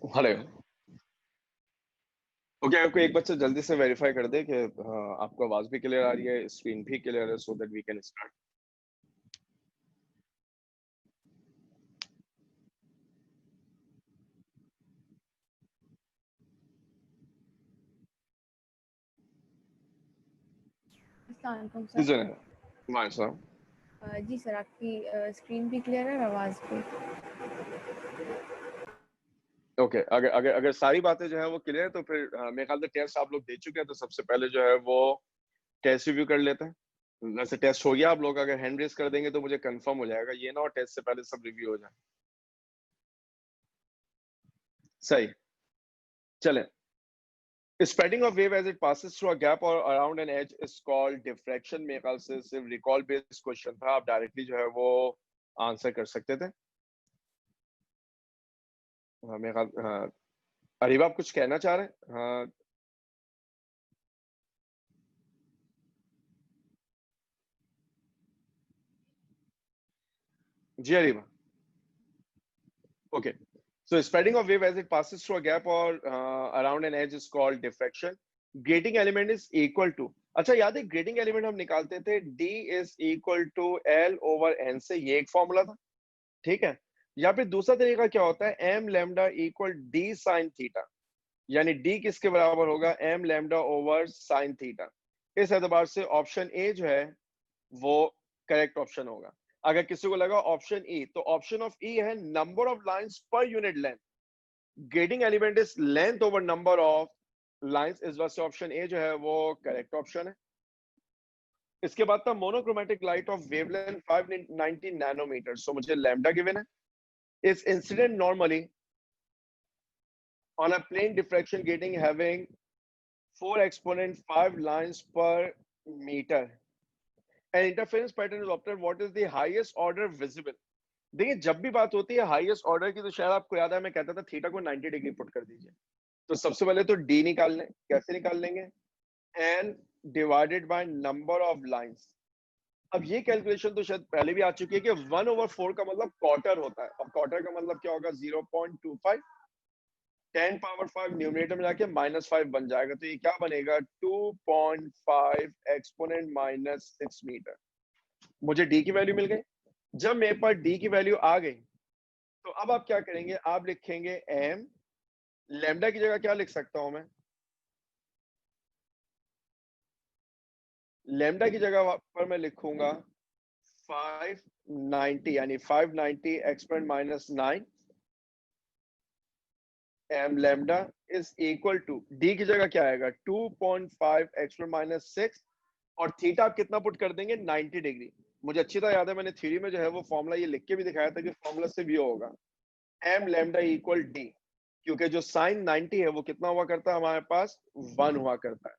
Hello. Okay, आपको एक बार से जल्दी से वेरीफाई कर दे कि हाँ, आपको आवाज भी क्लियर आ रही है, स्क्रीन भी क्लियर है, so that we can start. अस्सलाम वालेकुम जी सर। जनाब, माय सलाम। जी सर, आपकी स्क्रीन भी क्लियर है और आवाज़ भी। ओके, अगर अगर अगर सारी बातें जो है वो क्लियर है तो फिर मेरे ख्याल से टेस्ट आप लोग दे चुके हैं, तो सबसे पहले जो है वो टेस्ट रिव्यू कर लेते हैं। वैसे टेस्ट हो गया, आप लोग अगर हैंड रेस कर देंगे तो मुझे कंफर्म हो जाएगा, ये ना और टेस्ट से पहले सब रिव्यू हो जाए। सही, चलें। Spreading of wave as it passes through a gap or around an edge is called diffraction। मेरे ख्याल से सिर्फ रिकॉल बेस्ड क्वेश्चन था, आप डायरेक्टली जो है वो आंसर कर सकते थे। हाँ, मेरे ख्याल, हाँ, अरीबा आप कुछ कहना चाह रहे हैं? हाँ जी Areeba. Okay, so spreading of wave as it passes through a gap or around an edge is called diffraction। Grating element is equal to, अच्छा याद है ग्रेटिंग एलिमेंट हम निकालते थे d is equal to l over n से, ये एक formula था, ठीक है। या फिर दूसरा तरीका क्या होता है, m lambda equal d sin theta, यानी d किसके बराबर होगा, m lambda over sin theta. इस एतबार से ऑप्शन ए जो है वो करेक्ट ऑप्शन होगा। अगर किसी को लगा ऑप्शन ई, तो ऑप्शन ऑफ ई है number of lines per unit length. Getting element is length over number of lines, इस वजह से ऑप्शन ए जो है वो करेक्ट ऑप्शन है। इसके बाद था monochromatic light of wavelength 590 nanometre, so मुझे लैम्डा गिवन है। Is incident normally on a plane diffraction grating having 4 exponent 5 lines per meter. An interference pattern is obtained. What is the highest order visible? देखिए, जब भी बात होती है highest order की, तो शायद आपको याद है मैं कहता था थीटा को 90 डिग्री पुट कर दीजिए। तो सबसे पहले तो डी निकाल लें, कैसे निकाल लेंगे, N divided by number of lines. अब ये कैलकुलेशन तो शायद पहले भी आ चुकी है कि 1/4 का मतलब क्वार्टर होता है। अब क्वार्टर का मतलब क्या होगा, 0.25, 10⁵ न्यूमरेटर में जाके -5 बन जाएगा, तो ये क्या बनेगा, 2.5 एक्सपोनेंट -6 मीटर। मुझे डी की वैल्यू मिल गई। जब मेरे पास डी की वैल्यू आ गई, तो अब आप क्या करेंगे, आप लिखेंगे एम, लैम्डा की जगह क्या लिख सकता हूं मैं, लैम्डा की जगह पर मैं लिखूंगा 590, यानी 590 exponent -9 M lambda is equal to, D की जगह क्या आएगा, 2.5 एक्सपोनेंट -6, और थीटा आप कितना पुट कर देंगे, 90 डिग्री। मुझे अच्छी तरह याद है, मैंने थ्योरी में जो है वो फॉर्मूला ये लिख के भी दिखाया था कि फॉर्मूला से भी होगा एम लैम्डा इक्वल डी, क्योंकि जो साइन 90 है वो कितना हुआ करता है हमारे पास, 1 हुआ करता है।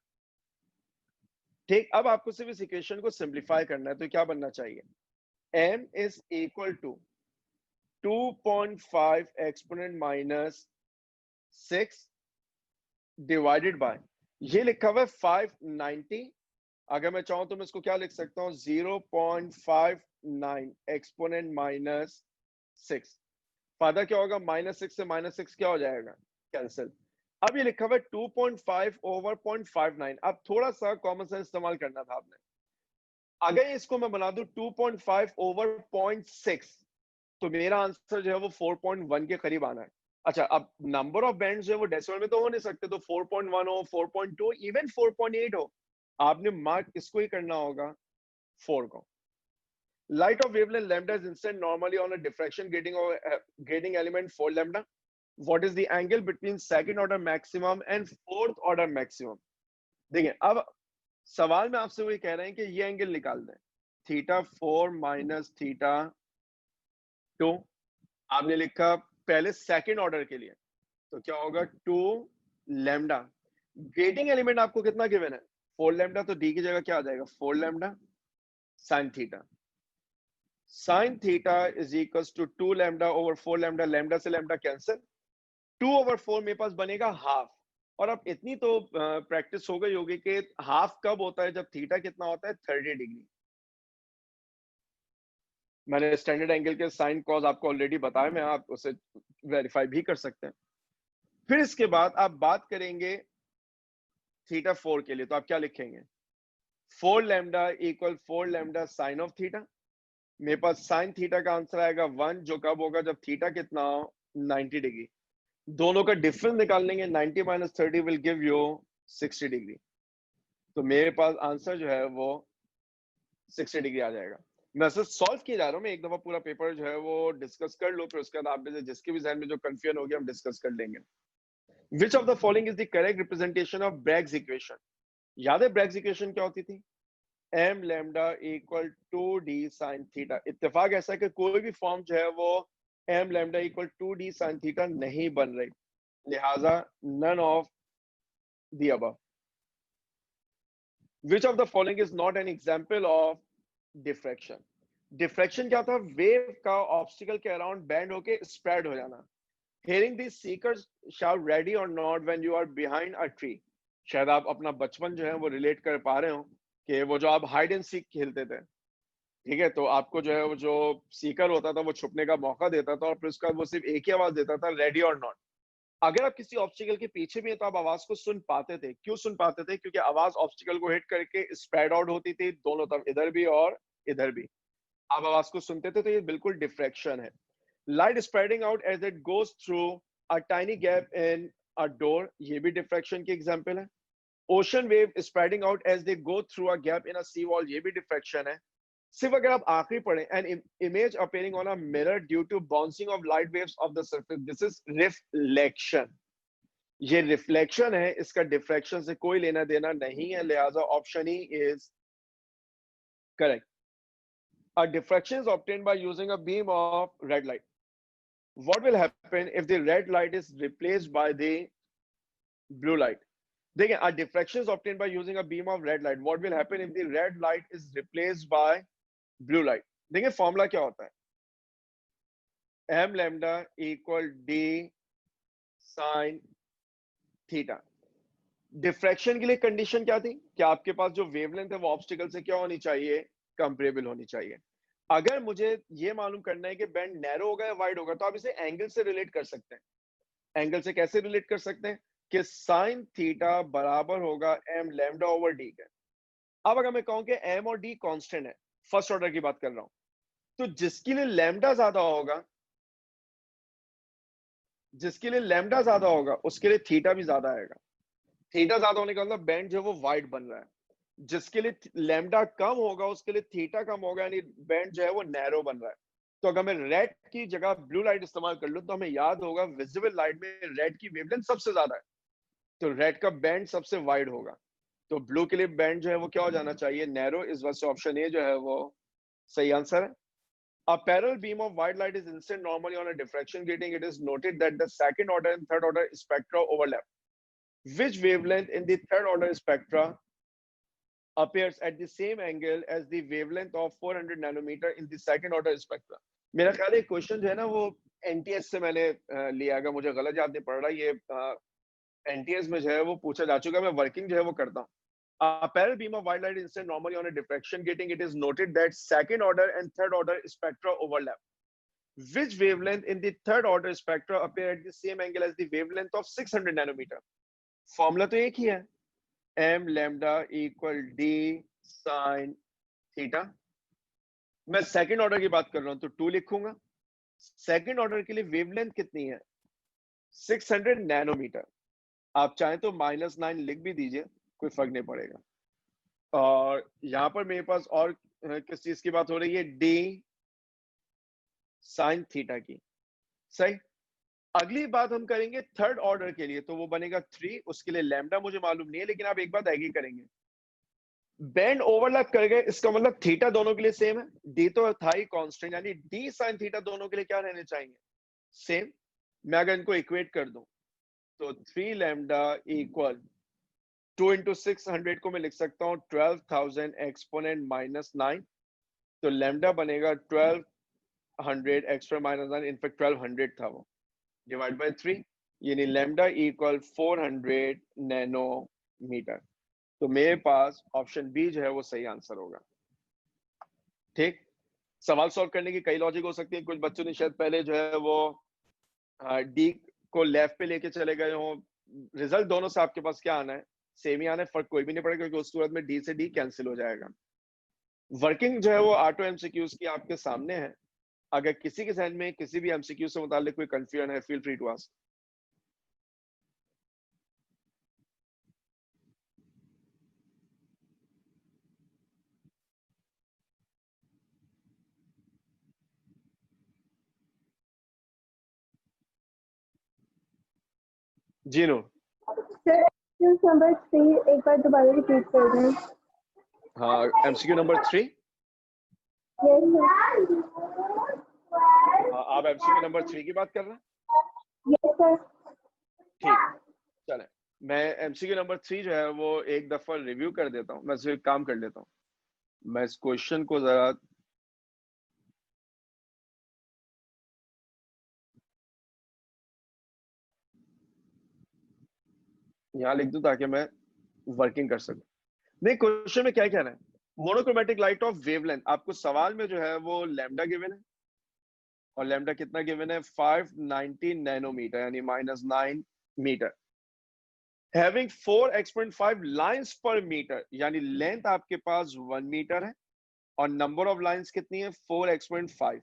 ठीक, अब आपको सिर्फ इस इक्वेशन को सिंप्लीफाई करना है, तो क्या बनना चाहिए, m is equal to 2.5 exponent -6 divided by, ये लिखा हुआ है 590। अगर मैं चाहूं तो मैं इसको क्या लिख सकता हूं, 0.59 एक्सपोनेंट -6। फायदा क्या होगा, -6 से -6 क्या हो जाएगा, कैंसिल। अब ये लिखा हुआ है 2.5 ओवर 0.59। अब थोड़ा सा कॉमन सेंस इस्तेमाल करना था आपने। अगर इसको मैं बना दूं 2.5 ओवर 0.6, तो मेरा आंसर जो है वो 4.1 के करीब आना है। अच्छा, अब नंबर ऑफ बैंड्स जो है वो डेसिमल में तो हो नहीं सकते, तो 4.1 हो, 4.2, इवन 4.8 हो, आपने मार्क इसको ही करना होगा, 4 को। Light of wavelength lambda is incident normally on a diffraction grating or grating element 4 lambda. What is the angle between second order maximum and fourth order maximum? देखिए, अब सवाल में आपसे वही कह रहे हैं कि ये एंगल निकाल दें, थीटा 4 माइनस थीटा 2। आपने लिखा पहले सेकंड ऑर्डर के लिए, तो क्या होगा, 2 लैम्डा। ग्रेटिंग एलिमेंट आपको कितना गिवन है, 4 लैम्डा, तो डी की जगह क्या आ जाएगा, 4 lambda sine theta. Sine theta is equal to 2 lambda over 4 lambda, lambda से लैम्डा कैंसिल, 2/4 मेरे पास बनेगा हाफ। और अब इतनी तो प्रैक्टिस हो गई होगी कि हाफ कब होता है, जब थीटा कितना होता है, 30 डिग्री। मैंने स्टैंडर्ड एंगल के साइन कॉज आपको ऑलरेडी बताया, मैं आप उसे वेरीफाई भी कर सकते हैं। फिर इसके बाद आप बात करेंगे थीटा 4 के लिए, तो आप क्या लिखेंगे? 4 lambda equal 4 lambda sine of theta. मेरे पास साइन थीटा का आंसर आएगा 1, जो कब होगा? जब थीटा कितना हो? 90 डिग्री। दोनों का डिफरेंस निकाल लेंगे, 90 minus 30 will give you 60 degree. तो मेरे पास आंसर जो है वो 60 डिग्री आ जाएगा। मैं सिर्फ सॉल्व किए जा रहा हूँ, मैं एक दफा पूरा पेपर जो है वो डिस्कस कर लो, फिर उसके बाद आप में से जिसके भी जहन में जो कंफ्यूजन होगी हम डिस्कस कर लेंगे। Which of the following is the correct representation of Bragg's equation? याद है ब्रैग्स इक्वेशन क्या होती थी? M lambda equal 2d sine theta. इत्तेफाक ऐसा है कि कोई भी फॉर्म जो है वो m lambda equal 2d sine theta नहीं बन रही, लिहाजा none of the above. Which of the following is not an example of diffraction? Diffraction क्या था? वेव का ऑब्स्टिकल के अराउंड बेंड होके स्प्रेड हो जाना। Hearing these seekers shout ready or not when you are behind a tree. शायद आप अपना बचपन जो है वो रिलेट कर पा रहे हो कि वो जो आप हाइड एंड सीक खेलते थे, ठीक है, तो आपको जो है वो जो सीकर होता था वो छुपने का मौका देता था और फिर उसका वो सिर्फ एक ही आवाज देता था, रेडी और नॉट। अगर आप किसी ऑब्स्टिकल के पीछे भी हैं तो आप आवाज को सुन पाते थे। क्यों सुन पाते थे? क्योंकि आवाज ऑब्स्टिकल को हिट करके स्प्रेड आउट होती थी दोनों तरफ, इधर भी और इधर भी। आप आवाज को सुनते थे, तो ये बिल्कुल डिफ्रैक्शन है। Light spreading out as it goes through a tiny gap in a door, ये भी डिफ्रैक्शन की एग्जांपल है। Ocean wave spreading out as they go through a gap in a sea wall, ये भी डिफ्रैक्शन है। सिर्फ अगर आप आखिरी पढ़ें, an image appearing on a mirror due to bouncing off light waves off the surface, this is reflection. ये reflection है, इसका डिफ्रैक्शन से कोई लेना देना नहीं है, लिहाजा option E is correct. A diffraction is obtained by using a beam of red light. What will happen if the red light is replaced by the blue light? देखिए, a diffraction is obtained by using a beam of red light. What will happen if the red light is replaced by blue light? देखिए formula क्या होता है? m lambda equal d sin theta. Diffraction के लिए condition क्या थी? कि आपके पास जो वेवलेंथ है वो ऑब्स्टिकल से क्या होनी चाहिए? कंपेरेबल होनी चाहिए। अगर मुझे ये मालूम करना है कि बैंड नैरो होगा या वाइड होगा, तो आप इसे एंगल से रिलेट कर सकते हैं। एंगल से कैसे रिलेट कर सकते हैं? कि साइन थीटा बराबर होगा एम लैम्डा ओवर डी के। अब अगर मैं कहूं कि एम और डी कांस्टेंट है, फर्स्ट ऑर्डर की बात कर रहा हूं, तो जिसके लिए लैम्डा ज्यादा होगा उसके लिए थीटा भी ज्यादा आएगा। थीटा ज्यादा होने का मतलब बैंड जो है वो वाइड बन रहा है। जिसके लिए लैम्डा कम होगा उसके लिए थीटा कम होगा, यानी बैंड जो है वो नैरो बन रहा है। तो अगर मैं रेड की जगह ब्लू लाइट इस्तेमाल कर लूं तो हमें याद होगा विजिबल लाइट में रेड की वेवलेंथ सबसे ज्यादा है, तो रेड का बैंड सबसे वाइड होगा। तो ब्लू के लिए बैंड जो है वो क्या हो जाना चाहिए? नैरो। इस वजह से ऑप्शन ए जो है वो सही आंसर है। A parallel beam of white light is incident normally on a diffraction grating. It is noted that the second order and third order spectra overlap. Which wavelength in the third order spectra appears at the same angle as the wavelength of 400 nanometer in the second order spectra? मेरा ख्याल है question जो है ना वो NTS से मैंने लिया, अगर मुझे गलत याद नहीं पड़ रहा, ये एनटीएस में जो है वो पूछा जा चुका है, मैं वर्किंग जो है वो करता हूँ। A parallel beam of white light incident normally on a diffraction grating. It is noted that second order and third order spectra overlap. Which wavelength in the third order spectra appear at the same angle as the wavelength of 600 nanometer? Formula तो एक ही है, m lambda equal d sin theta. मैं second order की बात कर रहा हूं तो 2 लिखूंगा। सेकंड ऑर्डर के लिए वेवलेंथ कितनी है? 600 नैनोमीटर। आप चाहें तो -9 लिख भी दीजिए, कोई फर्क नहीं पड़ेगा। और यहां पर मेरे पास और किस चीज की बात हो रही है? डी साइन थीटा की। सही। अगली बात हम करेंगे थर्ड ऑर्डर के लिए, तो वो बनेगा 3। उसके लिए लैम्डा मुझे मालूम नहीं है, लेकिन आप एक बात एग्री करेंगे, बैंड ओवरलैप कर गए, इसका मतलब थीटा दोनों के लिए सेम है। डी तो था ही कांस्टेंट, यानी डी साइन थीटा दोनों के लिए क्या रहने चाहिए? सेम। मैं अगर इनको इक्वेट कर दूं तो 3 लैम्डा इक्वल 2 इंटू 600 को मैं लिख सकता हूँ 12,000 एक्सपोनेंट -9। तो लैम्डा बनेगा 1200 एक्सपोनेंट -9, इनफैक्ट 1200 था वो, डिवाइड बाय 3, यानी लैम्डा इक्वल 400 नैनोमीटर। तो मेरे पास ऑप्शन बी जो है वो सही आंसर होगा। ठीक। सवाल सॉल्व करने की कई लॉजिक हो सकती है। कुछ बच्चों ने शायद पहले जो है वो डी को लेफ्ट पे लेके चले गए हो, रिजल्ट दोनों से आपके पास क्या आना है, सेम ही आना है, फर्क कोई भी नहीं पड़ेगा, क्योंकि उस सूरत में डी से डी कैंसिल हो जाएगा। वर्किंग जो है वो ऑटो एमसीक्यूज की आपके सामने है। अगर किसी के जहन में किसी भी एमसीक्यू से मुतालिक कोई कंफ्यूजन है, फील फ्री टू आस्क। जी नो। नंबर 3 एक बार दोबारा रिपीट कर दें। हाँ, एमसीक्यू नंबर 3। हाँ, आप एमसीक्यू नंबर 3 की बात कर रहे हैं? Yes sir. ठीक, चले मैं एमसीक्यू नंबर 3 जो है वो एक दफा रिव्यू कर देता हूँ। मैं सिर्फ काम कर लेता हूँ, मैं इस क्वेश्चन को जरा यहाँ लिख दूं ताकि मैं वर्किंग कर सकूं। नहीं, क्वेश्चन में क्या कहना है, मोनोक्रोमेटिक लाइट ऑफ वेवलेंथ, आपको सवाल में जो है वो लैम्डा गिवन है, और लैम्डा कितना गिवन है, 590 नैनोमीटर यानी -9 मीटर। हैविंग 4x.5 लाइंस पर मीटर, यानी लेंथ आपके पास 1 मीटर है और नंबर ऑफ लाइंस कितनी है, 4x.5।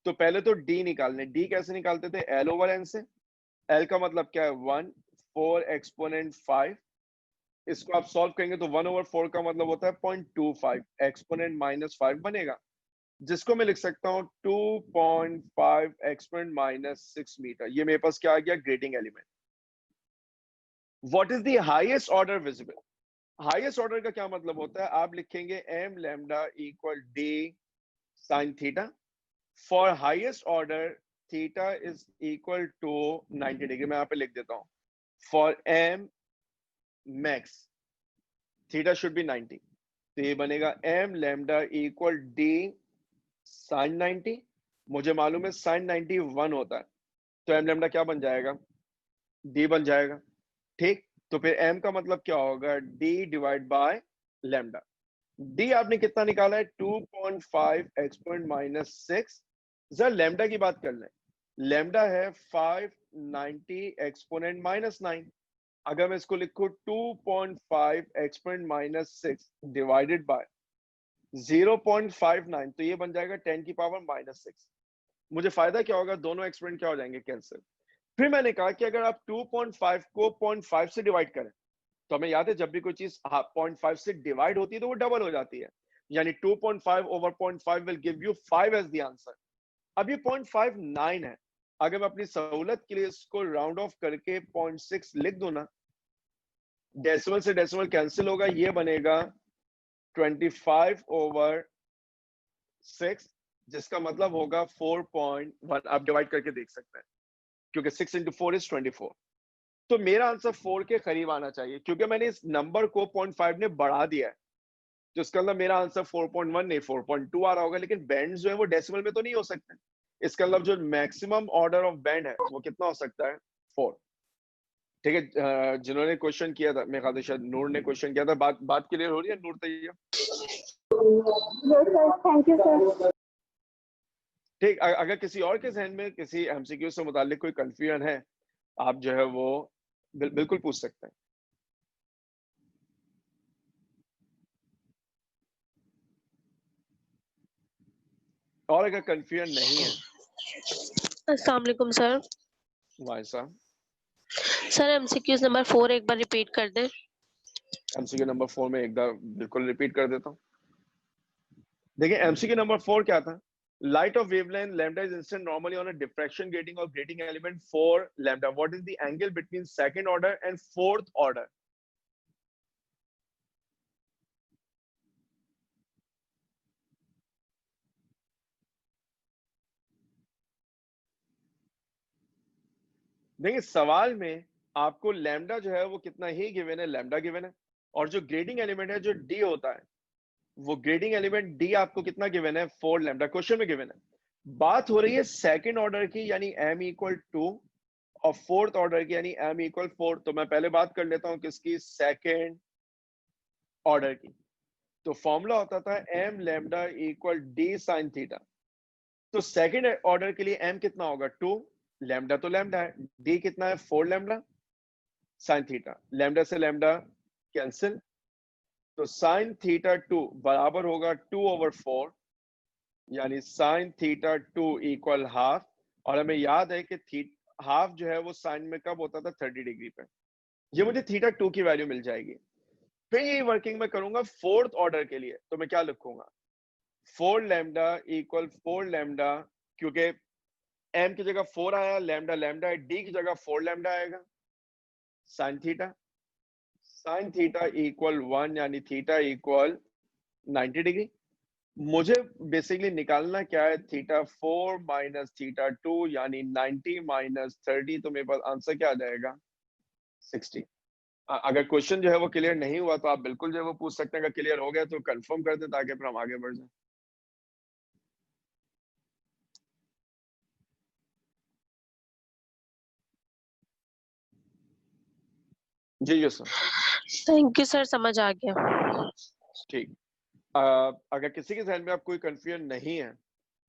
तो पहले तो डी निकालने, डी कैसे निकालते थे, एल ओवर एन से। एल का मतलब क्या है, 1, 4 एक्सपोनेंट 5। इसको आप सॉल्व करेंगे तो 1/4 का मतलब होता है 0.25, एक्सपोनेंट -5 बनेगा, जिसको मैं लिख सकता हूँ 2.5 एक्सपोनेंट -6 मीटर। ये मेरे पास क्या आ गया, grating element. What is the highest order visible, highest order का क्या मतलब होता है, आप लिखेंगे m lambda equal d sin theta. For highest order theta is equal to 90 degree. मैं यहाँ पे लिख देता हूँ, for m max theta should be 90। तो ये बनेगा m lambda equal d sin 90। मुझे मालूम है sin 90 1 होता है, तो m लैम्डा क्या बन जाएगा, d बन जाएगा। ठीक, तो फिर m का मतलब क्या होगा, d divide by lambda. d आपने कितना निकाला है, 2.5 एक्सपोनेंट -6। जरा लैम्डा की बात कर लें, लैम्डा है 590 एक्सपोनेंट -9। अगर मैं इसको लिखूं 2.5 एक्सपोनेंट -6 डिवाइडेड बाय 0.59, तो ये बन जाएगा 10 की पावर -6। मुझे फायदा क्या होगा, दोनों एक्सपोनेंट क्या हो जाएंगे, कैंसिल। फिर मैंने कहा कि अगर आप 2.5 को 0.5 से डिवाइड करें, तो हमें याद है जब भी कोई चीज 0.5 से डिवाइड होती है तो वो डबल हो जाती है, यानी 2.5 over 0.5 will give you 5 as the answer. अब ये 0.59 है, अगर मैं अपनी सहूलत के लिए इसको राउंड ऑफ करके 0.6 लिख दूं ना, डेसिमल से डेसिमल कैंसिल होगा, ये बनेगा 25 ओवर 6, जिसका मतलब होगा 4.1। आप डिवाइड करके देख सकते हैं, क्योंकि 6 into 4 is 24। तो मेरा आंसर 4 के करीब आना चाहिए, क्योंकि मैंने इस नंबर को 0.5 ने बढ़ा दिया है, तो इसका मतलब मेरा आंसर 4.1 नहीं 4.2 आ रहा होगा। लेकिन बैंड जो है वो डेसिमल में तो नहीं हो सकते, इसका मतलब जो मैक्सिमम ऑर्डर ऑफ बैंड है वो कितना हो सकता है, 4। ठीक है, जिन्होंने क्वेश्चन किया था, मेरे ख्याल से शायद नूर ने क्वेश्चन किया था, बात क्लियर हो रही है Noor Tayyab? Yes sir, thank you sir. ठीक, अगर किसी और के जहन में किसी एमसीक्यू से मुतालिक कोई कंफ्यूजन है, आप जो है वो बिल्कुल पूछ सकते हैं। और अगर कंफ्यूजन नहीं है, अस्सलाम वालेकुम सर। भाई साहब सर एमसीक्यूज नंबर 4 एक बार रिपीट कर दें। एमसीक्यू नंबर 4 में एक बार बिल्कुल रिपीट कर देता हूँ। देखिए एमसीक्यू नंबर 4 क्या था, light of wavelength lambda is instant normally on a diffraction grating और grating element 4 lambda, what is the angle between second order and fourth order. देखिए सवाल में आपको लैम्डा जो है वो कितना ही गिवन है, लैम्डा गिवन है, और जो ग्रेडिंग एलिमेंट है जो डी होता है, वो ग्रेडिंग एलिमेंट डी आपको कितना गिवन है, 4 लैम्डा क्वेश्चन में गिवन है। बात हो रही है सेकंड ऑर्डर की, यानी m इक्वल 2, और फोर्थ ऑर्डर की यानी m इक्वल 4। तो मैं पहले बात कर लेता हूं किसकी, सेकंड ऑर्डर की। तो फॉर्मूला होता था m lambda equal d sin theta. तो सेकंड ऑर्डर के लिए m कितना होगा, 2, लैम्डा तो लैम्डा है, डी कितना है 4 लैम्डा साइन थीटा, लैम्डा से लैम्डा कैंसिल, तो साइन थीटा 2 बराबर होगा 2/4, यानी साइन थीटा 2 इक्वल हाफ। और हमें याद है कि हाफ जो है वो साइन में कब होता था 30 डिग्री पे। ये मुझे थीटा 2 की वैल्यू मिल जाएगी। फिर यही वर्किंग में करूंगा फोर्थ ऑर्डर के लिए, तो मैं क्या लिखूंगा 4 लैम्डा इक्वल 4 लैम्डा, क्योंकि एम की जगह 4 आया, लैम्डा लैम्डा है, डी की जगह 4 लैम्डा आएगा, साइन थीटा इक्वल 1, यानी थीटा इक्वल 90 डिग्री। मुझे बेसिकली निकालना क्या है, थीटा 4 माइनस थीटा 2, यानी 90 माइनस 30, तो मेरे पास आंसर क्या आ जाएगा 60। अगर क्वेश्चन जो है वो क्लियर नहीं हुआ तो आप बिल्कुल जो है वो पूछ सकते हैं, अगर क्लियर हो गया तो कंफर्म कर दें ताकि फिर हम आगे बढ़ जाए। जी yes sir. Thank you sir, समझ आ गया। ठीक, अगर किसी के जहन में आप कोई कंफ्यूजन नहीं है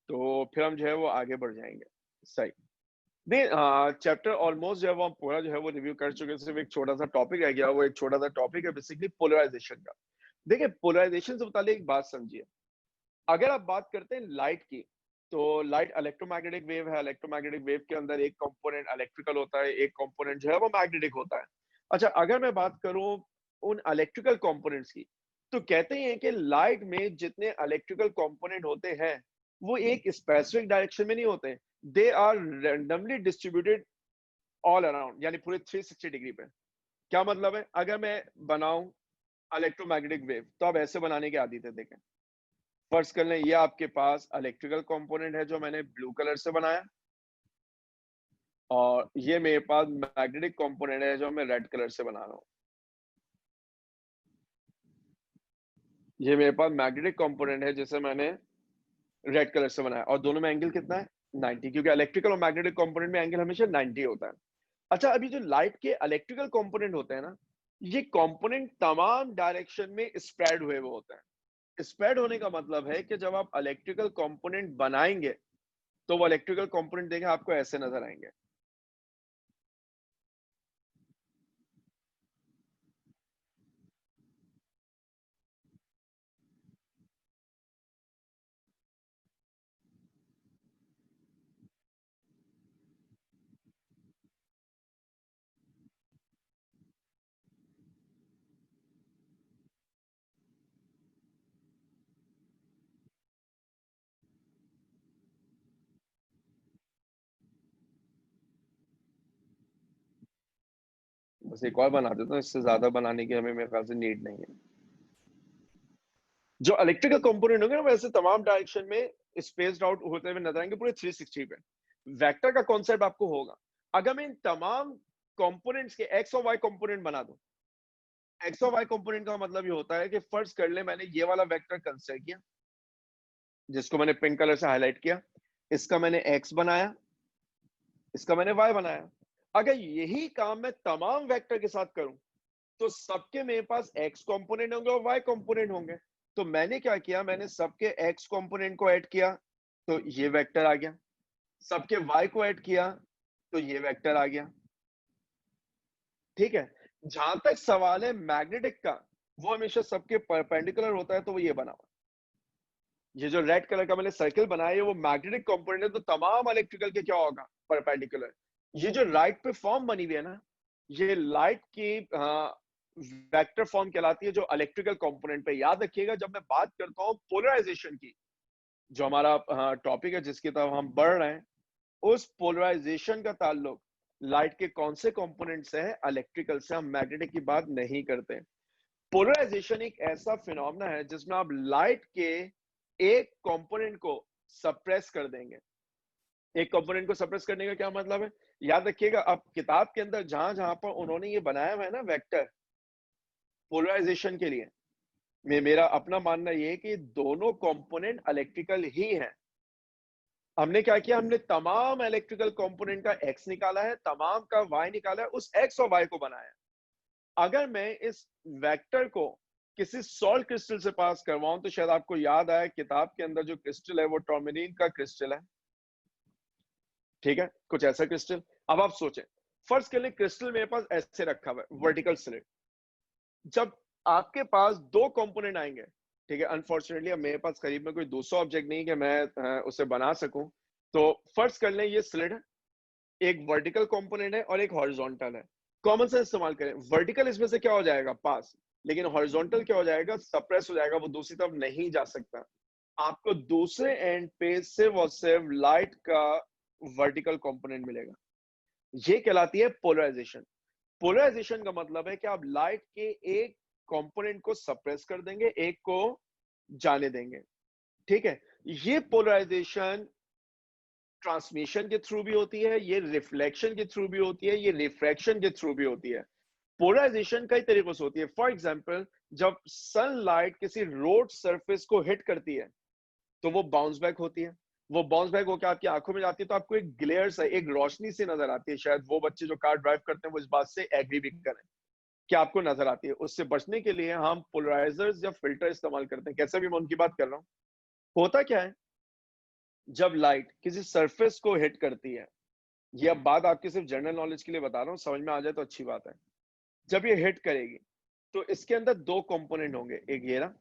तो फिर हम जो है वो आगे बढ़ जाएंगे। सही, नहीं चैप्टर ऑलमोस्ट जो है वो हम पूरा जो है वो रिव्यू कर चुके हैं, सिर्फ एक छोटा सा टॉपिक रह गया, वो एक छोटा सा टॉपिक है बेसिकली पोलराइजेशन का। देखिए पोलराइजेशन से मुतालिक एक बात समझिए, अगर आप बात करते हैं लाइट की, तो लाइट इलेक्ट्रोमैग्नेटिक वेव है, इलेक्ट्रोमैग्नेटिक वेव के अंदर एक कंपोनेंट इलेक्ट्रिकल होता है, एक कंपोनेंट जो है वो मैग्नेटिक होता है। अच्छा, अगर मैं बात करूं उन इलेक्ट्रिकल कंपोनेंट्स की, तो कहते हैं कि लाइट में जितने इलेक्ट्रिकल कंपोनेंट होते हैं वो एक स्पेसिफिक डायरेक्शन में नहीं होते, they are randomly distributed all around, यानी पूरे 360 डिग्री पे। क्या मतलब है, अगर मैं बनाऊं इलेक्ट्रोमैग्नेटिक वेव तो आप ऐसे बनाने की आदत है, देखें फर्स्ट कर लें, ये आपके पास इलेक्ट्रिकल कंपोनेंट है जो मैंने ब्लू कलर से बनाया, और ये मेरे पास मैग्नेटिक कंपोनेंट है जो मैं रेड कलर से बना रहा हूँ। ये मेरे पास मैग्नेटिक कंपोनेंट है जिसे मैंने रेड कलर से बनाया, और दोनों में एंगल कितना है 90, क्योंकि इलेक्ट्रिकल और मैग्नेटिक कंपोनेंट में एंगल हमेशा 90 होता है। अच्छा, अभी जो लाइट के इलेक्ट्रिकल कंपोनेंट होते हैं ना, ये कंपोनेंट तमाम डायरेक्शन में स्प्रेड हुए हुए होते हैं। स्प्रेड होने का मतलब है कि जब आप इलेक्ट्रिकल कंपोनेंट बनाएंगे तो वो इलेक्ट्रिकल कंपोनेंट देखें आपको ऐसे नजर आएंगे। बस एक और बना देता हूँ, इससे ज्यादा बनाने की हमें मेरे ख्याल से नीड नहीं है। जो इलेक्ट्रिकल कंपोनेंट होंगे ना वैसे तमाम डायरेक्शन में स्पेस्ड आउट होते हुए नजर आएंगे पूरे 360 पे। वेक्टर का कॉन्सेप्ट आपको होगा, अगर मैं इन तमाम कंपोनेंट्स के एक्स और वाई कंपोनेंट बना दूं, एक्स और वाई कंपोनेंट का मतलब ये होता है कि फर्ज कर ले मैंने ये वाला वेक्टर कंसीडर किया जिसको मैंने पिंक कलर से हाईलाइट किया, इसका मैंने एक्स बनाया, इसका मैंने वाई बनाया। अगर यही काम मैं तमाम वेक्टर के साथ करूं तो सबके मेरे पास एक्स कंपोनेंट होंगे और वाई कंपोनेंट होंगे। तो मैंने क्या किया, मैंने सबके एक्स कंपोनेंट को ऐड किया तो ये वेक्टर आ गया, सबके वाई को ऐड किया तो ये वेक्टर आ गया। ठीक है, जहां तक सवाल है मैग्नेटिक का, वो हमेशा सबके परपेंडिकुलर होता है, तो वो ये बना हुआ। ये जो रेड कलर का मैंने सर्कल बनाया है वो मैग्नेटिक कंपोनेंट है, तो तमाम इलेक्ट्रिकल के क्या होगा परपेंडिकुलर। ये जो राइट पे फॉर्म बनी हुई है ना, ये लाइट की वेक्टर फॉर्म कहलाती है जो इलेक्ट्रिकल कंपोनेंट पे। याद रखिएगा जब मैं बात करता हूँ पोलराइजेशन की, जो हमारा टॉपिक है जिसकी तरफ हम बढ़ रहे हैं, उस पोलराइजेशन का ताल्लुक लाइट के कौन से कंपोनेंट से है, इलेक्ट्रिकल से। हम मैग्नेटिक की बात नहीं करते। पोलराइजेशन एक ऐसा फिनोमेना है जिसमें आप लाइट के एक कंपोनेंट को सप्रेस कर देंगे। एक कंपोनेंट को सप्रेस करने का क्या मतलब है, याद रखिएगा अब किताब के अंदर जहां जहां पर उन्होंने ये बनाया हुआ है ना वेक्टर पोलराइजेशन के लिए, मेरा अपना मानना ये है कि दोनों कंपोनेंट इलेक्ट्रिकल ही हैं। हमने क्या किया, हमने तमाम इलेक्ट्रिकल कंपोनेंट का एक्स निकाला है, तमाम का वाई निकाला है, उस एक्स और वाई को बनाया। अगर मैं इस वेक्टर को किसी सॉल्ट क्रिस्टल से पास करवाऊं तो शायद आपको याद आए किताब के अंदर जो क्रिस्टल है वो टॉर्मेलिन का क्रिस्टल है। ठीक है, कुछ ऐसा क्रिस्टल। अब आप सोचें, फर्स्ट के लिए क्रिस्टल मेरे पास ऐसे रखा हुआ है, वर्टिकल स्लिट। जब आपके पास दो कंपोनेंट आएंगे, ठीक है, अनफॉर्चुनेटली अब मेरे पास करीब में कोई दूसरा ऑब्जेक्ट नहीं कि मैं उसे बना सकूं, तो फर्स्ट कर लें ये स्लिट है, एक वर्टिकल कंपोनेंट है और एक हॉरिजॉन्टल है। कॉमन सेंस इस्तेमाल करें, वर्टिकल इसमें से क्या हो जाएगा, पास, लेकिन हॉरिजॉन्टल क्या हो जाएगा, सप्रेस हो जाएगा, वो दूसरी तरफ नहीं जा सकता। आपको दूसरे एंड पे सिर्फ और सिर्फ लाइट का वर्टिकल कंपोनेंट मिलेगा। ये कहलाती है पोलराइजेशन। पोलराइजेशन का मतलब है कि आप लाइट के एक कंपोनेंट को सप्रेस कर देंगे, एक को जाने देंगे, ठीक है। ये पोलराइजेशन ट्रांसमिशन के थ्रू भी होती है, ये रिफ्लेक्शन के थ्रू भी होती है, ये रिफ्रैक्शन के थ्रू भी होती है। पोलराइजेशन कई तरीकों से होती है। फॉर एग्जांपल, जब सनलाइट किसी रोड सरफेस को हिट करती है तो वो बाउंस बैक होती है, वो बाउंस बैक होकर आपकी आंखों में जाती है, तो आपको एक ग्लेयर से, एक रोशनी से नजर आती है। शायद वो बच्चे जो कार ड्राइव करते हैं वो इस बात से एग्री भी करें कि आपको नजर आती है। उससे बचने के लिए हम पोलराइजर्स या फिल्टर इस्तेमाल करते हैं। कैसे भी मैं उनकी बात कर रहा हूँ, होता क्या है, जब लाइट किसी सरफेस को हिट करती है, ये अब बात आपकी सिर्फ जनरल नॉलेज के लिए बता रहा हूँ, समझ में आ जाए तो अच्छी बात है। जब ये हिट करेगी तो इसके अंदर दो कंपोनेंट होंगे, एक ये रहा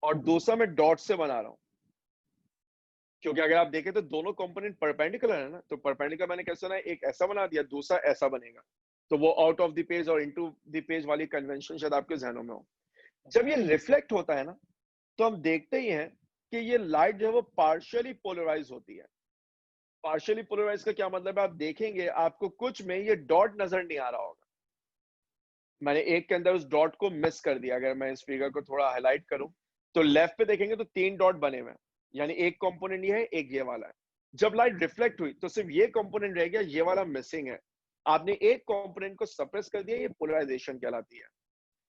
और दूसरा मैं डॉट से बना रहा हूं, क्योंकि अगर आप देखें तो दोनों कंपोनेंट परपेंडिकुलर है ना, तो परपेंडिकुलर मैंने कैसे बनाया, एक ऐसा बना दिया, दूसरा ऐसा बनेगा, तो वो आउट ऑफ द पेज और इनटू द पेज वाली कन्वेंशन शायद आपके जहनों में हो। जब ये रिफ्लेक्ट होता है ना, तो हम देखते ही हैं कि ये लाइट जो है वो पार्शियली पोलराइज होती है। पार्शियली पोलराइज का क्या मतलब है, आप देखेंगे आपको कुछ में ये डॉट नजर नहीं आ रहा होगा। मैंने एक के अंदर उस डॉट को मिस कर दिया। अगर मैं इस फिगर को थोड़ा हाईलाइट करूं तो लेफ्ट पे देखेंगे तो 3 डॉट बने हुए हैं, यानी एक कंपोनेंट ये है, एक ये वाला है। जब लाइट रिफ्लेक्ट हुई तो सिर्फ ये कंपोनेंट रह गया, ये वाला मिसिंग है। आपने एक कंपोनेंट को सप्रेस कर दिया, ये पोलराइजेशन कहलाती है।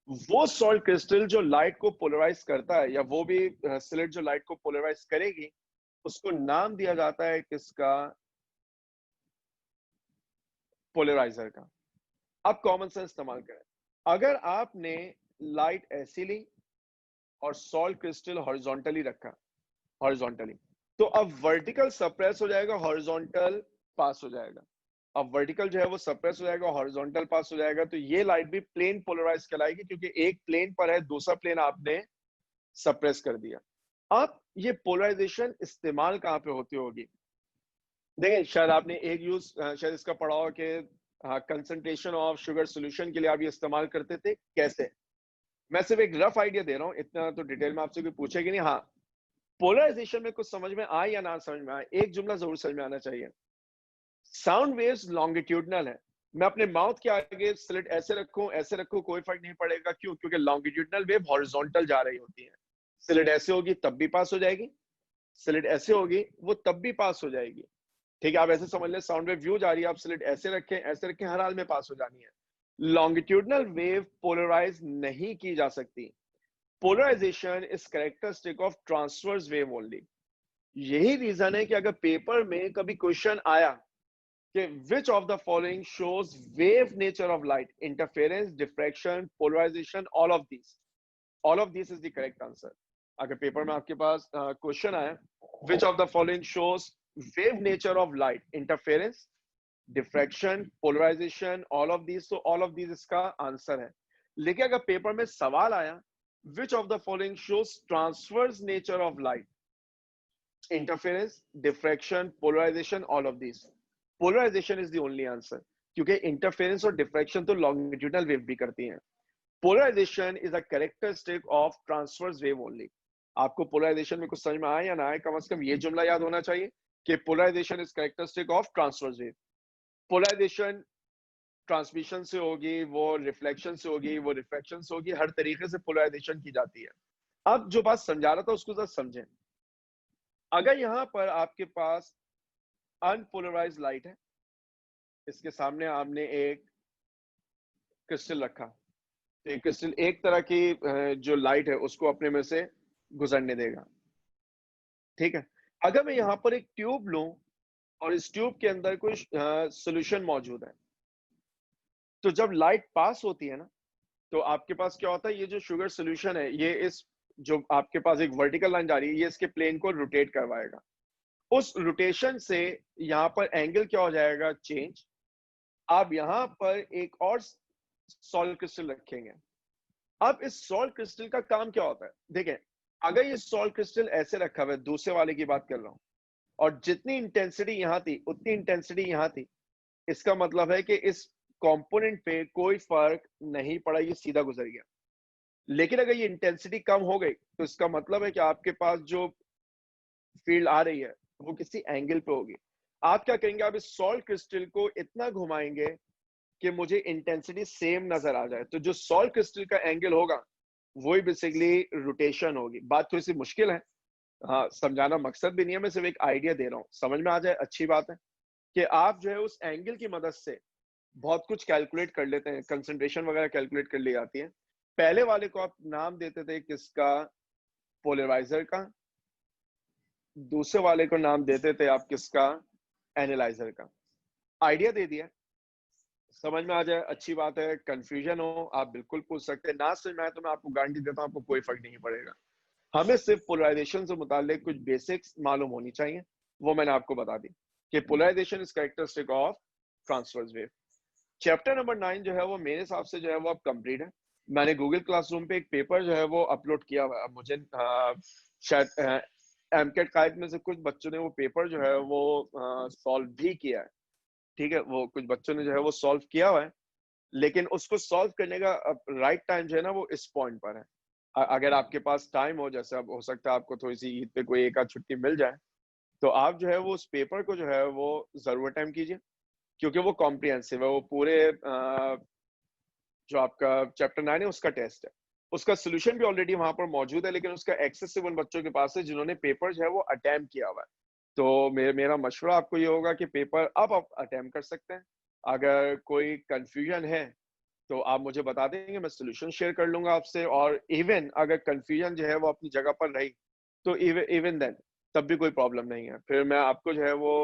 वो सॉल्ट क्रिस्टल जो लाइट को पोलराइज करता है, या वो भी स्लिट जो लाइट को पोलराइज करेगी, उसको नाम दिया जाता है किसका, पोलराइजर का। अब कॉमन सेंस इस्तेमाल करें, अगर आपने लाइट ऐसी ली और सॉल्ट क्रिस्टल हॉरिजॉन्टली रखा, हॉरिजॉन्टली, तो अब वर्टिकल सप्रेस हो जाएगा, हॉरिजॉन्टल पास हो जाएगा। अब वर्टिकल जो है वो सप्रेस हो जाएगा, हॉरिजॉन्टल पास हो जाएगा, तो ये लाइट भी प्लेन पोलराइज कहलाएगी, क्योंकि एक प्लेन पर है, दूसरा प्लेन आपने सप्रेस कर दिया। अब ये पोलराइजेशन इस्तेमाल कहां पे होती होगी, देखिए शायद आपने एक यूज शायद इसका पढ़ा हो कि कंसंट्रेशन ऑफ शुगर सोल्यूशन के लिए आप ये इस्तेमाल करते थे। कैसे, मैं सिर्फ एक रफ आइडिया दे रहा हूँ, इतना तो डिटेल में आपसे कोई पूछेगी नहीं। हाँ, पोलराइजेशन में कुछ समझ में आए या ना समझ में आए, एक जुमला जरूर समझ में आना चाहिए। साउंड वेव्स लॉन्गिट्यूडनल है। मैं अपने माउथ के आगे स्लिट ऐसे रखूं कोई फर्क नहीं पड़ेगा। क्यों, क्योंकि लॉन्गिट्यूडनल वेव हॉरिजॉन्टल जा रही होती है। स्लिट ऐसे होगी तब भी पास हो जाएगी, स्लिट ऐसे होगी वो तब भी पास हो जाएगी। ठीक है, आप ऐसे समझ लें, साउंड वेव व्यू जा रही है, आप स्लिट ऐसे रखें, हर हाल में पास हो जानी है। लॉन्गिट्यूडनल वेव पोलराइज नहीं की जा सकती। Polarisation is characteristic of transverse wave only. यही रीजन है कि अगर पेपर में कभी क्वेश्चन आया कि which of the following shows wave nature of light, interference, diffraction, polarisation, all of this is the correct answer. अगर पेपर में आपके पास क्वेश्चन आया which of the following shows wave nature of light, interference, diffraction, polarization, all of these, so all of these इसका answer है। लेकिन अगर paper में सवाल आया which of the following shows transverse nature of light, interference, diffraction, polarization, all of these, polarization is the only answer, क्योंकि interference और diffraction तो longitudinal wave भी करती हैं। polarization is a characteristic of transverse wave only। आपको polarisation में कुछ समझ में आए या ना आए, कम से कम ये जुमला याद होना चाहिए कि polarisation is characteristic of transverse wave. Polarisation transmission से होगी, वो रिफ्लेक्शन से होगी, वो रिफ्रैक्शन से होगी, हर तरीके से पोलराइजेशन की जाती है। अब जो बात समझा रहा था उसको जरा समझें। अगर यहां पर आपके पास अनपोलराइज्ड लाइट है, इसके सामने आपने एक क्रिस्टल रखा, तो एक क्रिस्टल एक तरह की जो लाइट है उसको अपने में से गुजरने देगा, ठीक है। अगर मैं यहां पर एक ट्यूब लूं और इस ट्यूब के अंदर कोई सॉल्यूशन मौजूद है, तो जब लाइट पास होती है ना, तो आपके पास क्या होता है, ये जो शुगर सॉल्यूशन है, ये इस जो आपके पास एक वर्टिकल लाइन जा रही है, ये इसके प्लेन को रोटेट करवाएगा। उस रोटेशन से यहाँ पर एंगल क्या हो जाएगा, चेंज। आप यहाँ पर एक और सॉल्ट क्रिस्टल रखेंगे। अब इस सॉल्ट क्रिस्टल का काम क्या होता है, देखें, अगर ये सॉल्ट क्रिस्टल ऐसे रखा हुआ है, दूसरे वाले की बात कर रहा हूं, और जितनी इंटेंसिटी यहां थी उतनी इंटेंसिटी यहां थी, इसका मतलब है कि इस कंपोनेंट पे कोई फर्क नहीं पड़ा, ये सीधा गुजर गया। लेकिन अगर ये इंटेंसिटी कम हो गई तो इसका मतलब है कि आपके पास जो फील्ड आ रही है वो किसी एंगल पे होगी। आप क्या करेंगे, आप इस सॉल्ट क्रिस्टल को इतना घुमाएंगे कि मुझे इंटेंसिटी सेम नजर आ जाए। तो जो सॉल्ट क्रिस्टल का एंगल होगा वही बेसिकली रोटेशन होगी। बात थोड़ी सी मुश्किल है, हाँ, समझाना मकसद भी नहीं है, मैं सिर्फ एक आइडिया दे रहा हूँ, समझ में आ जाए अच्छी बात है। कि आप जो है उस एंगल की मदद से बहुत कुछ कैलकुलेट कर लेते हैं, कंसंट्रेशन वगैरह कैलकुलेट कर ली जाती है। पहले वाले को आप नाम देते थे किसका, पोलराइजर का। दूसरे वाले को नाम देते थे आप किसका, एनालाइजर का। आइडिया दे दिया, समझ में आ जाए अच्छी बात है। कंफ्यूजन हो आप बिल्कुल पूछ सकते हैं, ना समझ में आए तो मैं आपको गारंटी देता हूँ आपको कोई फर्क नहीं पड़ेगा। हमें सिर्फ पोलराइजेशन से मुतालिक कुछ बेसिक्स मालूम होनी चाहिए, वो मैंने आपको बता दी कि polarisation is characteristic of transverse wave. Chapter number 9 जो है वो मेरे हिसाब से जो है वो अब कंप्लीट है। मैंने गूगल क्लासरूम पे एक पेपर जो है वो अपलोड किया हुआ है। अब मुझे शायद एमकेट कायद में से कुछ बच्चों ने वो पेपर जो है वो सॉल्व भी किया है। ठीक है, वो कुछ बच्चों ने जो है वो सॉल्व किया हुआ है, लेकिन उसको सॉल्व करने का राइट टाइम जो है ना वो इस पॉइंट पर है। अगर आपके पास टाइम हो, जैसे अब हो सकता है आपको थोड़ी सी ईद पे कोई एक आध छुट्टी मिल जाए, तो आप जो है वो उस पेपर को जो है वो जरूर टाइम कीजिए, क्योंकि वो कॉम्प्रिहेंसिव है। वो पूरे जो आपका चैप्टर 9 है उसका टेस्ट है, उसका सोल्यूशन भी ऑलरेडी वहां पर मौजूद है, लेकिन उसका एक्सेस सिर्फ उन बच्चों के पास है जिन्होंने पेपर जो है वो अटेम्प्ट किया हुआ है। तो मेरा मशवरा आपको ये होगा कि पेपर अब आप अटेम्प्ट कर सकते हैं। अगर कोई कंफ्यूजन है तो आप मुझे बता देंगे, मैं सोल्यूशन शेयर कर लूंगा आपसे। और इवन अगर कंफ्यूजन जो है वो अपनी जगह पर रही तो इवन देन तब भी कोई प्रॉब्लम नहीं है, फिर मैं आपको जो है वो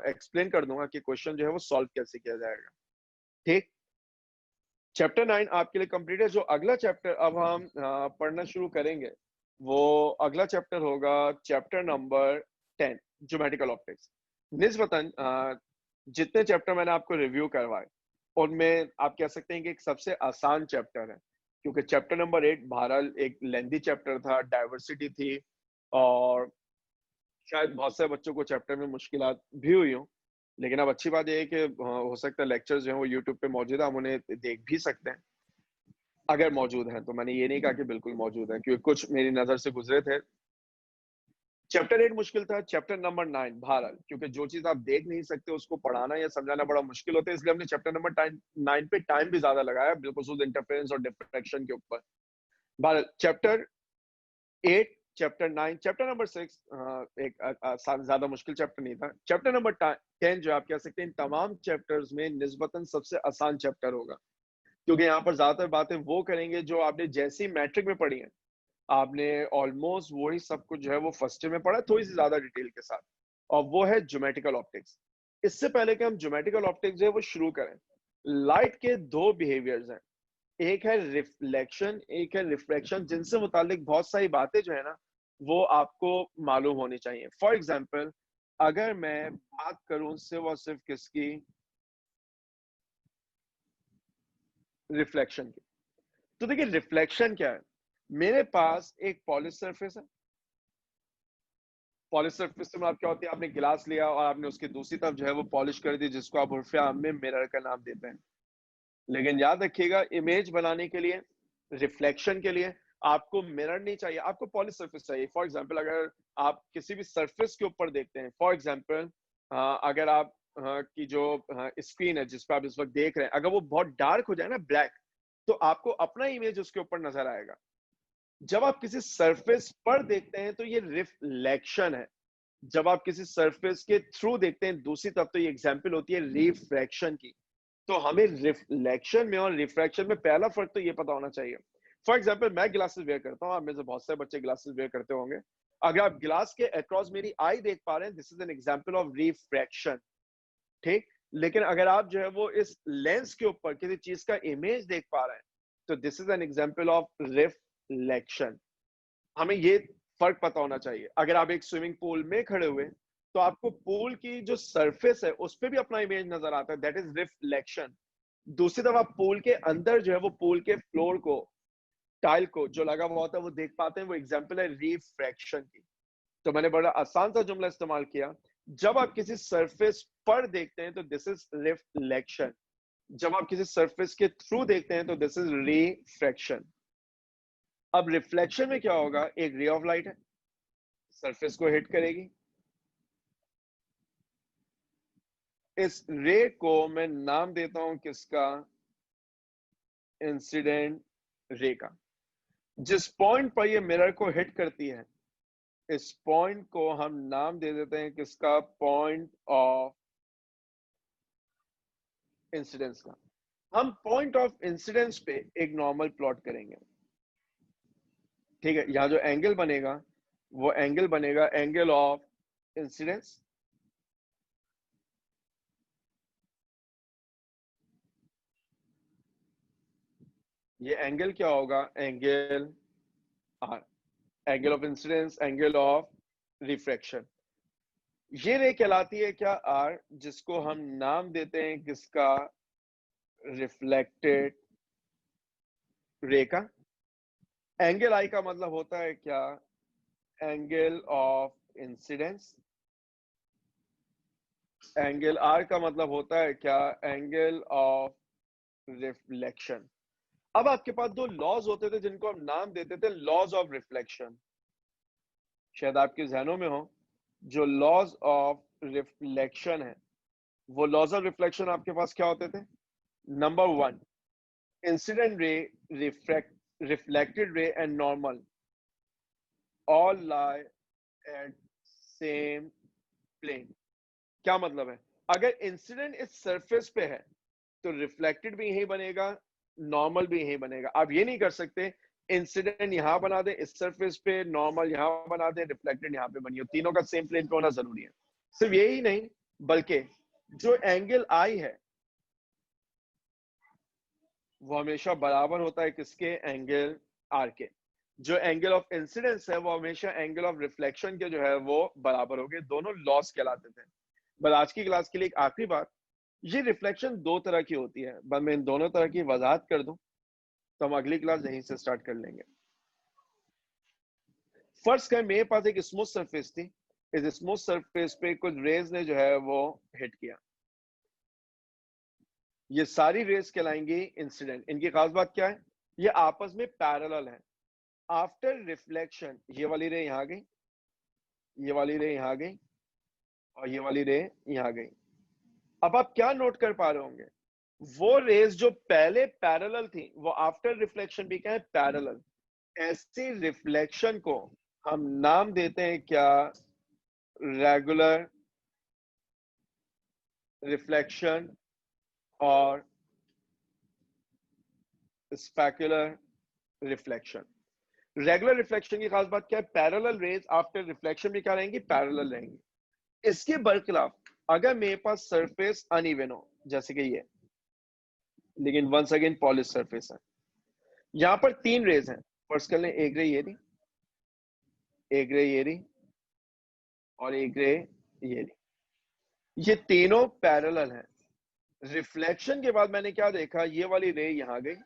एक्सप्लेन कर दूंगा कि क्वेश्चन जो है वो सॉल्व कैसे किया जाएगा। ठीक, चैप्टर 9 आपके लिए कंप्लीट है। जो अगला चैप्टर अब हम पढ़ना शुरू करेंगे वो अगला चैप्टर होगा चैप्टर नंबर 10, ज्योमेट्रिकल ऑप्टिक्स। निस्बतन जितने चैप्टर मैंने आपको रिव्यू करवाए उनमें आप कह सकते हैं कि एक सबसे आसान चैप्टर है, क्योंकि चैप्टर नंबर 8 बहरहाल एक लेंथी चैप्टर था, डाइवर्सिटी थी, और शायद बहुत से बच्चों को चैप्टर में मुश्किलात भी हुई हो। लेकिन अब अच्छी बात यह है कि हो सकता है लेक्चर्स जो हैं वो यूट्यूब पे मौजूद है, हम उन्हें देख भी सकते हैं अगर मौजूद है। तो मैंने ये नहीं कहा कि बिल्कुल मौजूद है, क्योंकि कुछ मेरी नजर से गुजरे थे। चैप्टर 8 मुश्किल था, चैप्टर नंबर 9 बहरहाल, क्योंकि जो चीज आप देख नहीं सकते उसको पढ़ाना या समझाना बड़ा मुश्किल होता है, इसलिए हमने चैप्टर नंबर 9 पे टाइम भी ज्यादा लगाया, बिल्कुल इंटरफेरेंस और डिफ्रैक्शन के ऊपर। बहरहाल चैप्टर 8, चैप्टर 9, चैप्टर नंबर 6 एक ज्यादा मुश्किल चैप्टर नहीं था। चैप्टर नंबर 10 जो आप कह सकते हैं इन तमाम चैप्टर्स में निस्बतन सबसे आसान चैप्टर होगा, क्योंकि यहाँ पर ज्यादातर बातें वो करेंगे जो आपने जैसी मैट्रिक में पढ़ी है। आपने ऑलमोस्ट वही सब कुछ जो है वो फर्स्ट ईयर में पढ़ा, थोड़ी सी ज्यादा डिटेल के साथ, और वो है ज्योमेट्रिकल ऑप्टिक्स। इससे पहले कि हम ज्योमेट्रिकल ऑप्टिक्स जो है वो शुरू करें, लाइट के दो बिहेवियर्स हैं, एक है रिफ्लेक्शन, एक है रिफ्रैक्शन, जिनसे मुतालिक बहुत सारी बातें जो है ना वो आपको मालूम होनी चाहिए। फॉर एग्जाम्पल, अगर मैं बात करूं सिर्फ और सिर्फ किसकी, रिफ्लेक्शन की, तो देखिए रिफ्लेक्शन क्या है। मेरे पास एक पॉलिश सरफेस है, पॉलिश सरफेस में आप क्या होती है, आपने गिलास लिया और आपने उसकी दूसरी तरफ जो है वो पॉलिश कर दी, जिसको आप उर्फे आम में मिरर का नाम देते हैं। लेकिन याद रखिएगा, इमेज बनाने के लिए, रिफ्लेक्शन के लिए आपको मिरर नहीं चाहिए, आपको पॉलिश सरफेस चाहिए। फॉर एग्जांपल, अगर आप किसी भी सरफेस के ऊपर देखते हैं, फॉर एग्जांपल अगर आप की जो स्क्रीन है जिस पर आप इस वक्त देख रहे हैं, अगर वो बहुत डार्क हो जाए ना, ब्लैक, तो आपको अपना इमेज उसके ऊपर नजर आएगा। जब आप किसी सरफेस पर देखते हैं तो ये रिफ्लेक्शन है, जब आप किसी सरफेस के थ्रू देखते हैं दूसरी तरफ, तो ये एग्जाम्पल होती है रिफ्रैक्शन की। तो हमें रिफ्लेक्शन में और रिफ्रैक्शन में पहला फर्क तो ये पता होना चाहिए। फॉर एग्जाम्पल, मैं ग्लासेस वेयर करता हूँ, आप में से बहुत सारे बच्चे ग्लासेस वेयर करते होंगे। अगर आप ग्लास के अक्रॉस मेरी आई देख पा रहे हैं, this is an example of refraction. ठीक, लेकिन अगर आप जो है वो इस लेंस के ऊपर किसी चीज का इमेज देख पा रहे हैं, तो this is an example of reflection. हमें ये फर्क पता होना चाहिए। अगर आप एक स्विमिंग पूल में खड़े हुए तो आपको पूल की जो सरफेस है उस पर भी अपना इमेज नजर आता है, दैट इज रिफ्लेक्शन। दूसरी तरफ आप पूल के अंदर जो है वो पूल के फ्लोर को, टाइल को जो लगा हुआ होता है वो देख पाते हैं, वो एग्जाम्पल है रिफ्रैक्शन की। तो मैंने बड़ा आसान सा जुमला इस्तेमाल किया, जब आप किसी सरफेस पर देखते हैं तो दिस इज रिफ्लेक्शन, जब आप किसी सरफेस के थ्रू देखते हैं तो दिस इज रिफ्रैक्शन। अब रिफ्लेक्शन में क्या होगा, एक रे ऑफ लाइट है, सरफेस को हिट करेगी, इस रे को मैं नाम देता हूं किसका, इंसिडेंट रे का। जिस पॉइंट पर ये मिरर को हिट करती है, इस पॉइंट को हम नाम दे देते हैं किसका, पॉइंट ऑफ इंसिडेंस का। हम पॉइंट ऑफ इंसिडेंस पे एक नॉर्मल प्लॉट करेंगे, ठीक है। यहां जो एंगल बनेगा वो एंगल बनेगा एंगल ऑफ इंसिडेंस, ये एंगल क्या होगा, angle r, angle of incidence, angle of refraction. ये रे कहलाती है क्या, आर, जिसको हम नाम देते हैं किसका, रिफ्लेक्टेड रे का। एंगल आई का मतलब होता है क्या, angle of incidence. Angle r का मतलब होता है क्या, एंगल ऑफ रिफ्लेक्शन। अब आपके पास दो लॉज होते थे जिनको हम नाम देते थे लॉज ऑफ रिफ्लेक्शन, शायद आपके जहनों में हो। जो लॉज ऑफ रिफ्लेक्शन है, वो लॉज ऑफ रिफ्लेक्शन आपके पास क्या होते थे, number one, incident ray, reflected ray and normal all lie at same plane. क्या मतलब है, अगर इंसिडेंट इस सरफेस पे है तो रिफ्लेक्टेड भी यही बनेगा, नॉर्मल भी यही बनेगा। आप ये नहीं कर सकते इंसिडेंट यहां बना दे इस सरफेस पे, नॉर्मल यहां बना दे, रिफ्लेक्टेड यहां पे बनी हो, तीनों का सेम प्लेन पे होना जरूरी है। सिर्फ यही नहीं बल्कि जो एंगल आई है वो हमेशा बराबर होता है किसके, एंगल आर के। जो एंगल ऑफ इंसिडेंस है वो हमेशा एंगल ऑफ रिफ्लेक्शन के जो है वो बराबर हो गए, दोनों लॉस कहलाते थे। बस आज की क्लास के लिए एक आखिरी बात, ये रिफ्लेक्शन दो तरह की होती है, बस मैं इन दोनों तरह की वजाहत कर दूं तो हम अगली क्लास यहीं से स्टार्ट कर लेंगे। फर्स्ट करें, मेरे पास एक स्मूथ सरफेस थी, इस स्मूथ सरफेस पे कुछ रेज ने जो है वो हिट किया, ये सारी रेज कहलाएंगी इंसिडेंट। इनकी खास बात क्या है, ये आपस में पैरेलल है। आफ्टर रिफ्लेक्शन ये वाली रे यहां गई, ये वाली रे यहां गई, और ये वाली रे यहां गई। अब आप क्या नोट कर पा रहे होंगे, वो रेज जो पहले पैरेलल थी वो आफ्टर रिफ्लेक्शन भी क्या है, पैरेलल। ऐसी रिफ्लेक्शन को हम नाम देते हैं क्या, रेगुलर रिफ्लेक्शन और स्पेकुलर रिफ्लेक्शन। रेगुलर रिफ्लेक्शन की खास बात क्या है, पैरेलल रेज आफ्टर रिफ्लेक्शन भी क्या रहेंगी, पैरेलल रहेंगी। इसके बरखिलाफ अगर मेरे पास सरफेस अनइवन हो, जैसे कि ये, लेकिन वंस अगेन पॉलिश सरफेस है, यहां पर तीन रेज हैं, फर्स्ट कर लें, एक रे ये रही, एक रे ये रही, और एक रे ये रही, ये तीनों पैरेलल हैं। रिफ्लेक्शन के बाद मैंने क्या देखा, ये वाली रे यहां गई,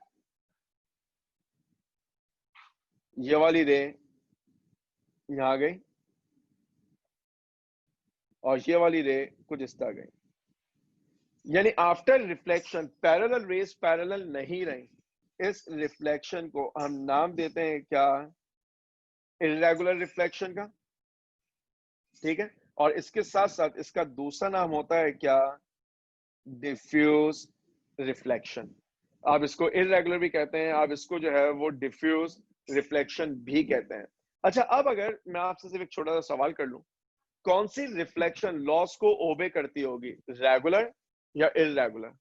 ये वाली रे यहां गई, और ये वाली रे कुछ इस तरह गई। यानी after reflection parallel raise parallel नहीं रही। इस रिफ्लेक्शन को हम नाम देते हैं क्या, इर्रेगुलर रिफ्लेक्शन का, ठीक है। और इसके साथ साथ इसका दूसरा नाम होता है क्या, डिफ्यूज रिफ्लेक्शन। आप इसको इर्रेगुलर भी कहते हैं, आप इसको जो है वो डिफ्यूज रिफ्लेक्शन भी कहते हैं। अच्छा, अब अगर मैं आपसे सिर्फ एक छोटा सा सवाल कर लूं, कौन सी रिफ्लेक्शन लॉस को ओबे करती होगी, रेगुलर या इर्रेगुलर?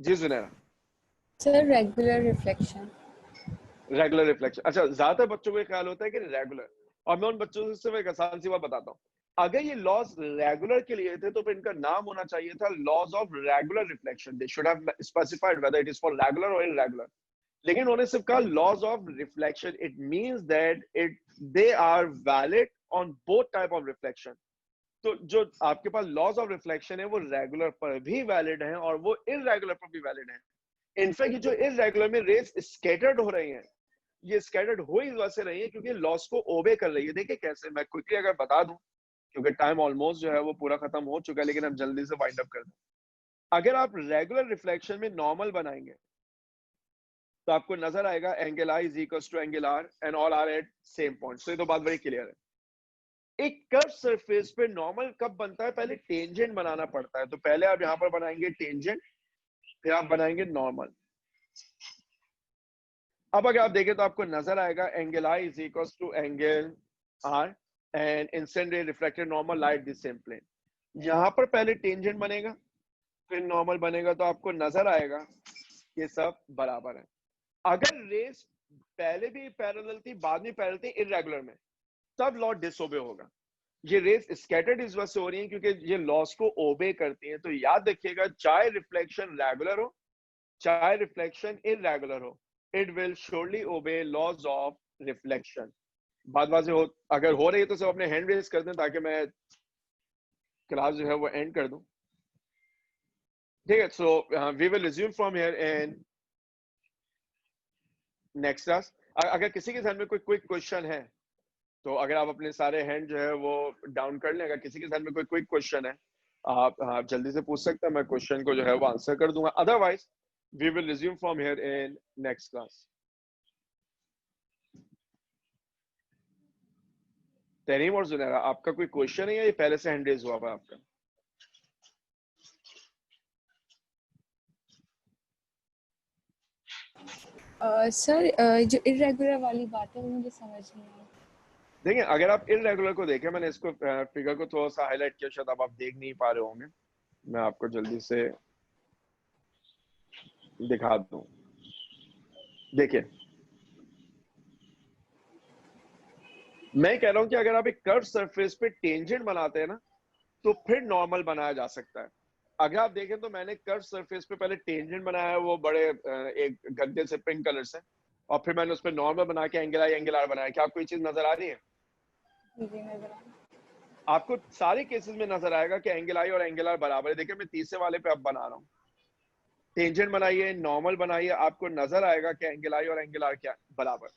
जी Sunaira. Sir regular reflection. Regular reflection, अच्छा, ज्यादातर बच्चों को ये ख्याल होता है कि रेगुलर, और मैं उन बच्चों से सिर्फ एक आसान सी बात बताता हूँ, अगर ये लॉज रेगुलर के लिए थे तो फिर इनका नाम होना चाहिए था laws of regular reflection. They should have specified whether it is for regular और इररेगुलर। लेकिन उन्होंने सिर्फ कहा laws of reflection, it means that they are valid on both type of reflection. तो जो आपके पास लॉज ऑफ रिफ्लेक्शन है वो रेगुलर पर भी वैलिड है और वो इररेगुलर पर भी वैलिड है। इनफैक्ट जो इररेगुलर में रेस स्कैटर्ड हो रही हैं, ये स्कैटर्ड हो इस वजह से रही है क्योंकि लॉस को ओबे कर रही है। देखिए कैसे, मैं क्विकली अगर बता दूं क्योंकि टाइम ऑलमोस्ट जो है वो पूरा खत्म हो चुका है, लेकिन हम जल्दी से वाइंड अप कर दें। अगर आप रेगुलर रिफ्लेक्शन में नॉर्मल बनाएंगे तो आपको नजर आएगा angle i is equal to angle r and all are at same point. तो ये तो बात बड़ी क्लियर है। एक कर्व सरफेस पे नॉर्मल कब बनता है, पहले टेंजेंट बनाना पड़ता है। तो पहले आप यहां पर बनाएंगे टेंजेंट, फिर आप बनाएंगे नॉर्मल। अब अगर आप देखें तो आपको नजर आएगा angle i is equal to angle r and incident ray reflected normal light this same plane. यहां पर पहले टेंजेंट बनेगा फिर नॉर्मल बनेगा, तो आपको नजर आएगा ये सब बराबर है। अगर रेस पहले भी पैरेलल थी बाद में पैरेलल थी इररेगुलर में, तब लॉ डिसओबे होगा। ये रेस स्कैटर्ड इस वजह से हो रही है क्योंकि ये लॉस को ओबे करती हैं। तो याद रखिएगा, चाहे रिफ्लेक्शन रेगुलर हो चाहे रिफ्लेक्शन इररेगुलर हो, it will surely obey laws of reflection. बात बात से हो, अगर हो रही है तो सब अपने हैंड रेज कर दें ताकि मैं क्लास जो है वो एंड कर दूं। ठीक है, so we will resume from here in next class. अगर किसी के ध्यान में कोई क्विक क्वेश्चन है तो अगर आप अपने सारे हैंड जो है वो डाउन कर लें। अगर किसी के ध्यान में कोई क्विक क्वेश्चन है आप जल्दी से पूछ सकते हैं, मैं क्वेश्चन को जो है वो आंसर कर दूंगा। Otherwise we will resume from here in next class. Tareem और जुनैरा, आपका कोई क्वेश्चन है या ये पहले से हैंड रेज हुआ हुआ आपका? सर जो इरेगुलर वाली बात है वो मुझे समझ नहीं आई। देखिए, अगर आप इररेगुलर को देखें, मैंने इसको फिगर को थोड़ा सा हाईलाइट किया, शायद आप देख नहीं पा रहे होंगे, मैं आपको जल्दी से दिखा दूं। देखिए, मैं कह रहा हूं कि अगर आप एक कर्व सरफेस पे टेंजेंट बनाते हैं ना तो फिर नॉर्मल बनाया जा सकता है। अगर आप देखें तो मैंने कर्व सरफेस पे पहले टेंजेंट बनाया है वो बड़े एक गद्दे से पिंक कलर से, और फिर मैंने उस पर नॉर्मल बना के एंगल आई एंगल आर बनाया। क्या आपको ये चीज नजर आ रही है? जी नजर आ आपको सारे केसेस में नजर आएगा कि एंगल आई और एंगल आर बराबर है। देखिए, मैं तीसरे वाले पे अब बना रहा हूँ, टेंजेंट बनाइए नॉर्मल बनाइए, आपको नजर आएगा कि एंगल आई और एंगल आर क्या बराबर।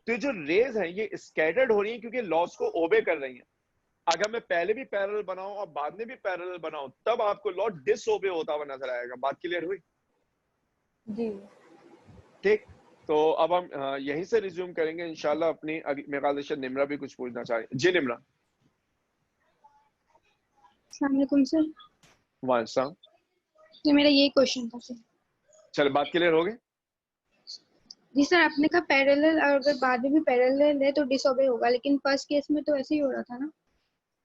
तो ये जो रेज है ये स्कैटर्ड हो रही है क्योंकि लॉस को ओबे कर रही है। अगर मैं पहले भी पैरेलल बनाऊं और बाद में भी पैरेलल बनाऊं तब आपको लॉ डिसओबे होता हुआ नजर आएगा। बात क्लियर हुई? जी। ठीक, तो अब हम यहीं से रिज्यूम करेंगे इंशाल्लाह अपनी। मेरे ख्याल से निम्रा भी कुछ पूछना चाह रही है। जी निम्रा। अस्सलाम वालेकुम सर। वालेकुम। ये मेरा यही क्वेश्चन था सर। चल, बात क्लियर हो गई? जी सर, आपने कहा पैरेलल और अगर बाद में भी पैरेलल है तो डिसओबे होगा, लेकिन फर्स्ट केस में तो ऐसे ही हो रहा था ना?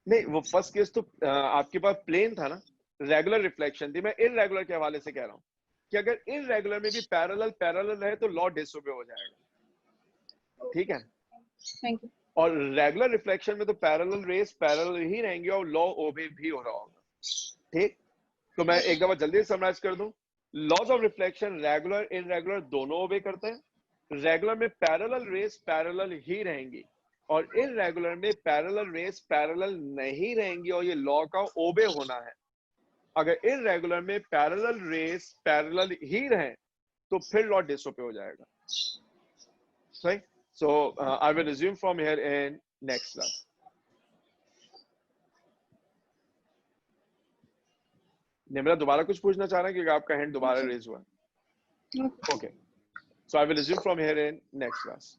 नहीं, वो फर्स्ट केस तो आपके पास प्लेन था ना, रेगुलर रिफ्लेक्शन थी। मैं इररेगुलर के हवाले से कह रहा हूँ कि अगर इररेगुलर में भी पैरेलल पैरेलल रहे तो लॉ डिसओबे हो जाएगा। ठीक है, थैंक यू। और रेगुलर रिफ्लेक्शन में तो पैरेलल रेस पैरेलल ही रहेंगे और लॉ ओबे भी हो रहा होगा। ठीक, तो मैं एक दफा जल्दी समराइज कर दूं। Laws of reflection regular irregular दोनों ओबे करते हैं। रेगुलर में पैरेलल रेस पैरेलल ही रहेंगी और इररेगुलर में पैरेलल रेस पैरेलल नहीं रहेंगी और ये लॉ का ओबे होना है। अगर इररेगुलर में पैरेलल रेस पैरेलल ही रहे तो फिर लॉ डिसओबे हो जाएगा। सही, so I will resume from here in next class. Nimra दोबारा कुछ पूछना चाह रहा है क्योंकि आपका हैंड दोबारा रेज हुआ है? Okay, so I will resume from here in next class.